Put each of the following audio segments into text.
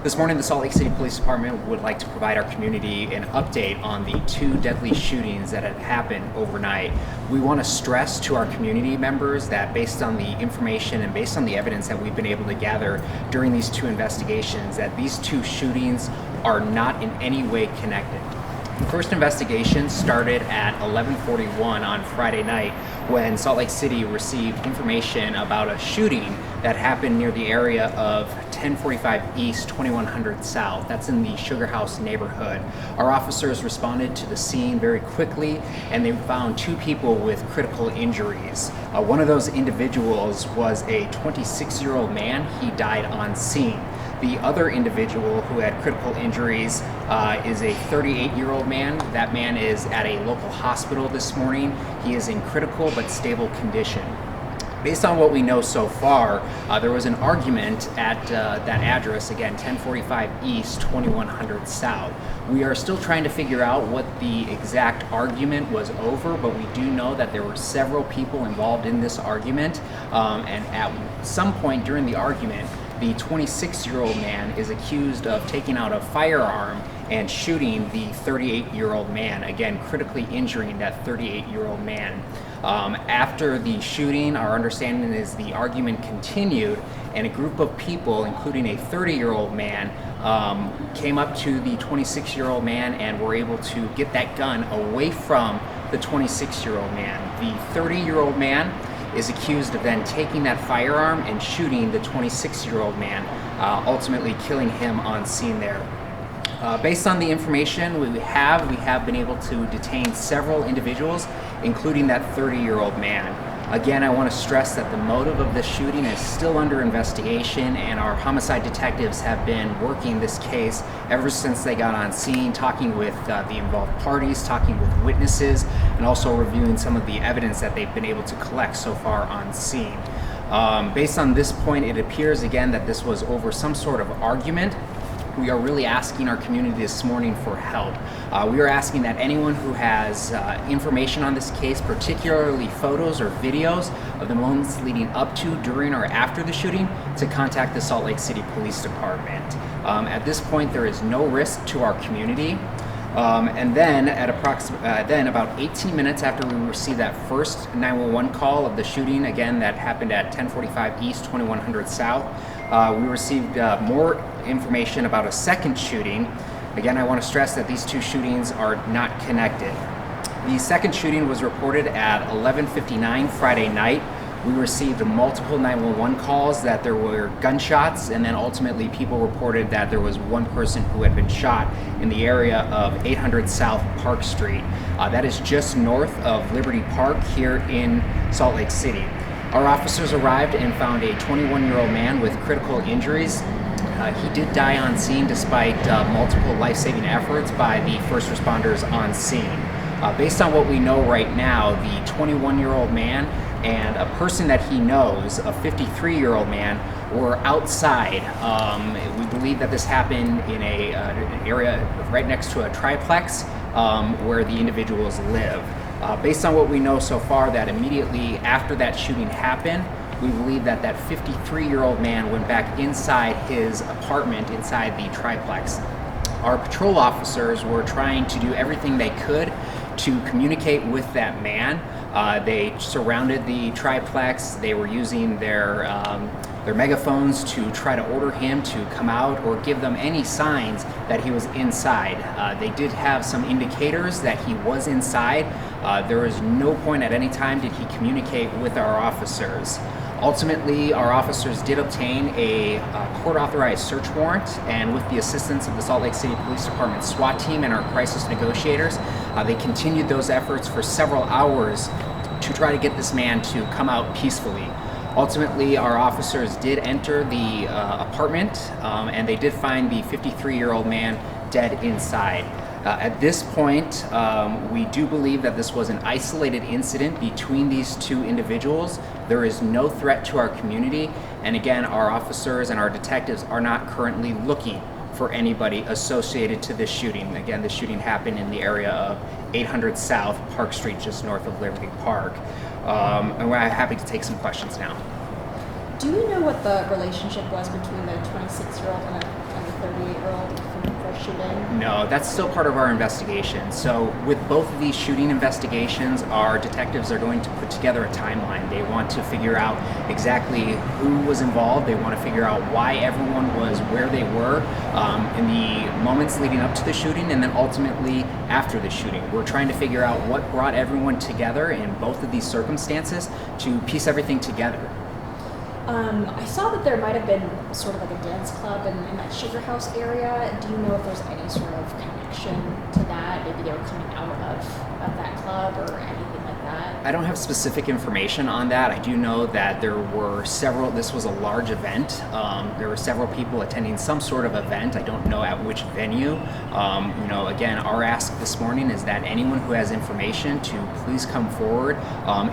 This morning, the Salt Lake City Police Department would like to provide our community an update on the two deadly shootings that had happened overnight. We want to stress to our community members that based on the information and based on the evidence that we've been able to gather during these two investigations, that these two shootings are not in any way connected. The first investigation started at 11:41 on Friday night when Salt Lake City received information about a shooting that happened near the area of 1045 East, 2100 South. That's in the Sugar House neighborhood. Our officers responded to the scene very quickly and they found two people with critical injuries. One of those individuals was a 26-year-old man. He died on scene. The other individual who had critical injuries is a 38-year-old man. That man is at a local hospital this morning. He is in critical but stable condition. Based on what we know so far, there was an argument at that address, again, 1045 East, 2100 South. We are still trying to figure out what the exact argument was over, but we do know that there were several people involved in this argument, and at some point during the argument, the 26-year-old man is accused of taking out a firearm and shooting the 38-year-old man, again, critically injuring that 38-year-old man. After the shooting, our understanding is the argument continued, and a group of people, including a 30-year-old man, came up to the 26-year-old man and were able to get that gun away from the 26-year-old man. The 30-year-old man is accused of then taking that firearm and shooting the 26-year-old man, ultimately killing him on scene there. Based on the information we have been able to detain several individuals, including that 30-year-old man. Again, I want to stress that the motive of this shooting is still under investigation, and our homicide detectives have been working this case ever since they got on scene, talking with the involved parties, talking with witnesses, and also reviewing some of the evidence that they've been able to collect so far on scene. Based on this point, it appears again that this was over some sort of argument. We are really asking our community this morning for help. We are asking that anyone who has information on this case, particularly photos or videos of the moments leading up to, during, or after the shooting, to contact the Salt Lake City Police Department. At this point, there is no risk to our community. And then at about 18 minutes after we received that first 911 call of the shooting, again, that happened at 1045 East, 2100 South, we received more information about a second shooting. Again, I want to stress that these two shootings are not connected. The second shooting was reported at 11:59 Friday night. We received multiple 911 calls that there were gunshots, and then ultimately people reported that there was one person who had been shot in the area of 800 South Park Street. That is just north of Liberty Park here in Salt Lake City. Our officers arrived and found a 21-year-old man with critical injuries. He did die on scene despite multiple life-saving efforts by the first responders on scene. Based on what we know right now, the 21-year-old man and a person that he knows, a 53-year-old man, were outside. We believe that this happened in an area right next to a triplex where the individuals live. Based on what we know so far, that immediately after that shooting happened, we believe that that 53-year-old man went back inside his apartment inside the triplex. Our patrol officers were trying to do everything they could to communicate with that man. They surrounded the triplex. They were using their megaphones to try to order him to come out or give them any signs that he was inside. They did have some indicators that he was inside. There was no point at any time did he communicate with our officers. Ultimately, our officers did obtain a court-authorized search warrant, and with the assistance of the Salt Lake City Police Department SWAT team and our crisis negotiators, they continued those efforts for several hours to try to get this man to come out peacefully. Ultimately, our officers did enter the apartment, and they did find the 53-year-old man dead inside. At this point, we do believe that this was an isolated incident between these two individuals. There is no threat to our community, and again, our officers and our detectives are not currently looking for anybody associated to this shooting. Again, the shooting happened in the area of 800 South Park Street, just north of Liberty Park. And we're happy to take some questions now. Do we know what the relationship was between the 26-year-old and the 5-year-old for shooting? No, that's still part of our investigation. So with both of these shooting investigations, our detectives are going to put together a timeline. They want to figure out exactly who was involved. They want to figure out why everyone was where they were in the moments leading up to the shooting, and then ultimately after the shooting. We're trying to figure out what brought everyone together in both of these circumstances to piece everything together. I saw that there might have been sort of like a dance club in that Sugar House area. Do you know if there's any sort of connection to that? Maybe they were coming out of that club or anything like that? I don't have specific information on that. I do know that there were several, this was a large event. There were several people attending some sort of event. I don't know at which venue. Again, our ask this morning is that anyone who has information to please come forward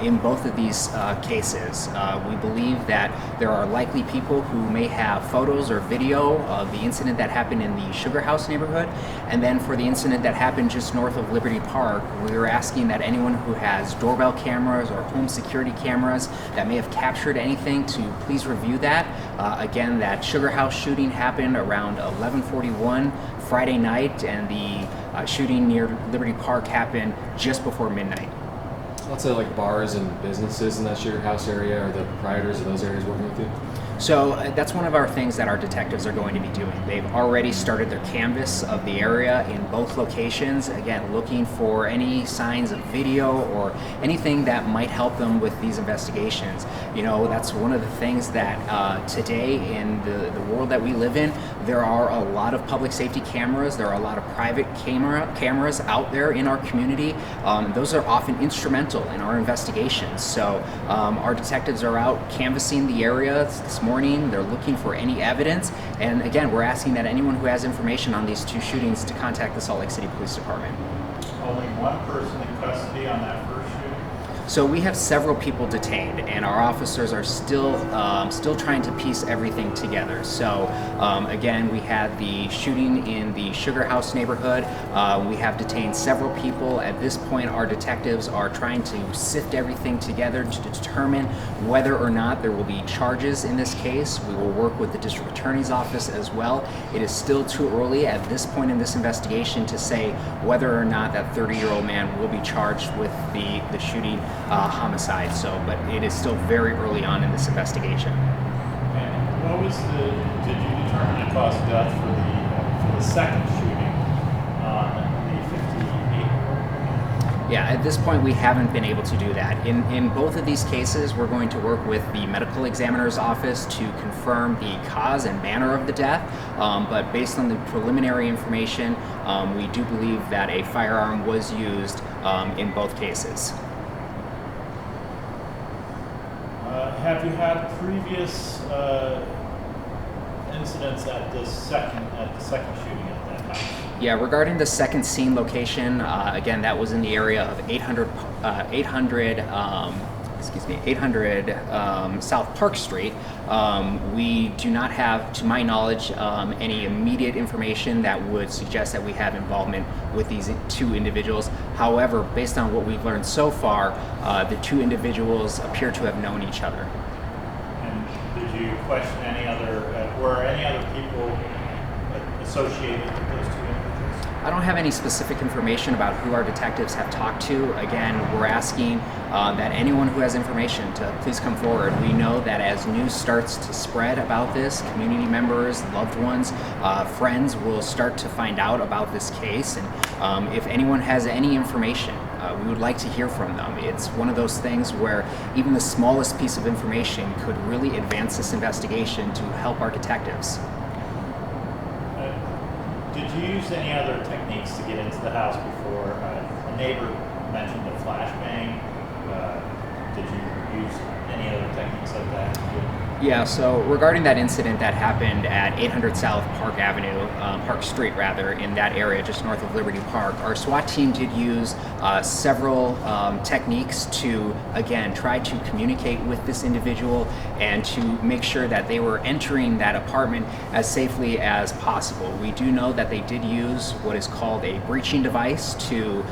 in both of these cases. We believe that there are likely people who may have photos or video of the incident that happened in the Sugar House neighborhood. And then for the incident that happened just north of Liberty Park, we are asking that anyone who has doorbell cameras or home security cameras that may have captured anything to please review that. Again, that Sugar House shooting happened around 11:41 Friday night, and the shooting near Liberty Park happened just before midnight. Lots of like bars and businesses in that Sugar House area. Are the proprietors of those areas working with you? So that's one of our things that our detectives are going to be doing. They've already started their canvass of the area in both locations, again, looking for any signs of video or anything that might help them with these investigations. That's one of the things that today in the world that we live in, there are a lot of public safety cameras, there are a lot of private cameras out there in our community. Those are often instrumental in our investigations. So our detectives are out canvassing the area this morning. They're looking for any evidence, and again, we're asking that anyone who has information on these two shootings to contact the Salt Lake City Police Department. Only one person in custody on that first shooting? So we have several people detained, and our officers are still trying to piece everything together. So again, we had the shooting in the Sugar House neighborhood. We have detained several people. At this point, our detectives are trying to sift everything together to determine whether or not there will be charges in this case. We will work with the district attorney's office as well. It is still too early at this point in this investigation to say whether or not that 30-year-old man will be charged with the shooting homicide. But it is still very early on in this investigation. And what was did you determine the cause of death for the second shooting on the 58-year-old? Yeah, at this point we haven't been able to do that. In both of these cases, we're going to work with the medical examiner's office to confirm the cause and manner of the death, but based on the preliminary information, we do believe that a firearm was used in both cases. Have you had previous incidents at the second shooting at that house? Yeah, regarding the second scene location, again, that was in the area of 800 South Park Street. We do not have, to my knowledge, any immediate information that would suggest that we have involvement with these two individuals. However, based on what we've learned so far, the two individuals appear to have known each other. And did you question were any other people associated with those two individuals? I don't have any specific information about who our detectives have talked to. Again, we're asking that anyone who has information to please come forward. We know that as news starts to spread about this, community members, loved ones, friends will start to find out about this case. And if anyone has any information, we would like to hear from them. It's one of those things where even the smallest piece of information could really advance this investigation to help our detectives. Did you use any other techniques to get into the house before? A neighbor mentioned a flashbang. Did you use any other techniques like that? Yeah, so regarding that incident that happened at 800 South Park Avenue, Park Street rather, in that area just north of Liberty Park, our SWAT team did use several techniques to, again, try to communicate with this individual and to make sure that they were entering that apartment as safely as possible. We do know that they did use what is called a breaching device to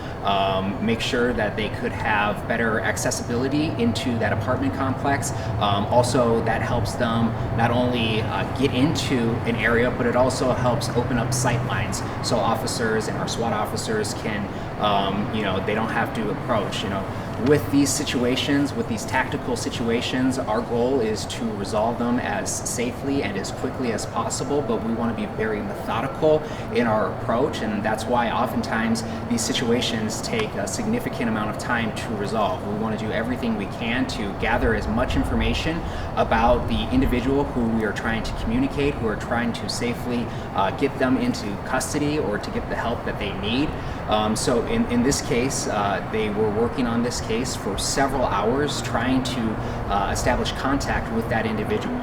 make sure that they could have better accessibility into that apartment complex. Also, that helped helps them not only get into an area, but it also helps open up sight lines so officers and our SWAT officers can, they don't have to approach. With these situations, with these tactical situations, our goal is to resolve them as safely and as quickly as possible, but we want to be very methodical in our approach, and that's why oftentimes these situations take a significant amount of time to resolve. We want to do everything we can to gather as much information about the individual who we are trying to communicate, who are trying to safely get them into custody or to get the help that they need. So in this case, they were working on this case for several hours trying to establish contact with that individual.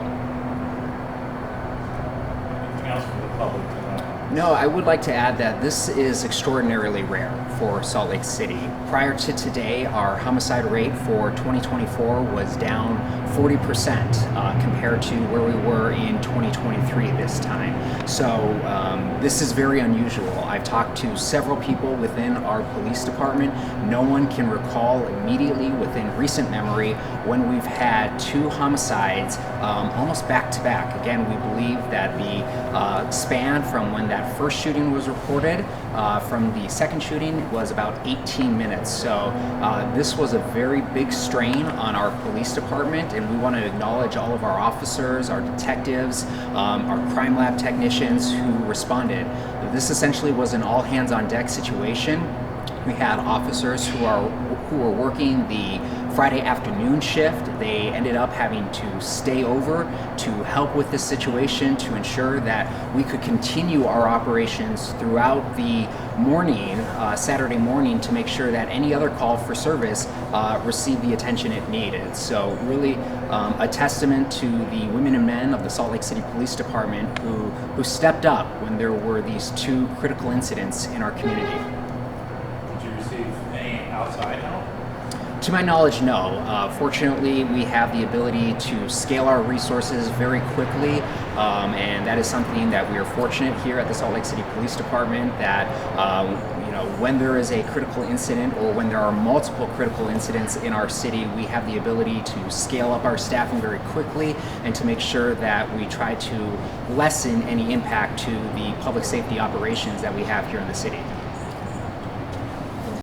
Anything else for the public to know? No, I would like to add that this is extraordinarily rare for Salt Lake City. Prior to today, our homicide rate for 2024 was down 40% compared to where we were in 2023 this time. So this is very unusual. I've talked to several people within our police department. No one can recall immediately within recent memory when we've had 2 homicides almost back to back. Again, we believe that the span from when that first shooting was reported from the second shooting was about 18 minutes. So this was a very big strain on our police department, and we want to acknowledge all of our officers, our detectives, our crime lab technicians who responded. This essentially was an all hands on deck situation. We had officers who were working the Friday afternoon shift. They ended up having to stay over to help with this situation to ensure that we could continue our operations throughout the morning, Saturday morning, to make sure that any other call for service received the attention it needed. So really a testament to the women and men of the Salt Lake City Police Department who stepped up when there were these 2 critical incidents in our community. Did you receive any outside help? To my knowledge, no. Fortunately, we have the ability to scale our resources very quickly, and that is something that we are fortunate here at the Salt Lake City Police Department, that when there is a critical incident or when there are multiple critical incidents in our city, we have the ability to scale up our staffing very quickly and to make sure that we try to lessen any impact to the public safety operations that we have here in the city.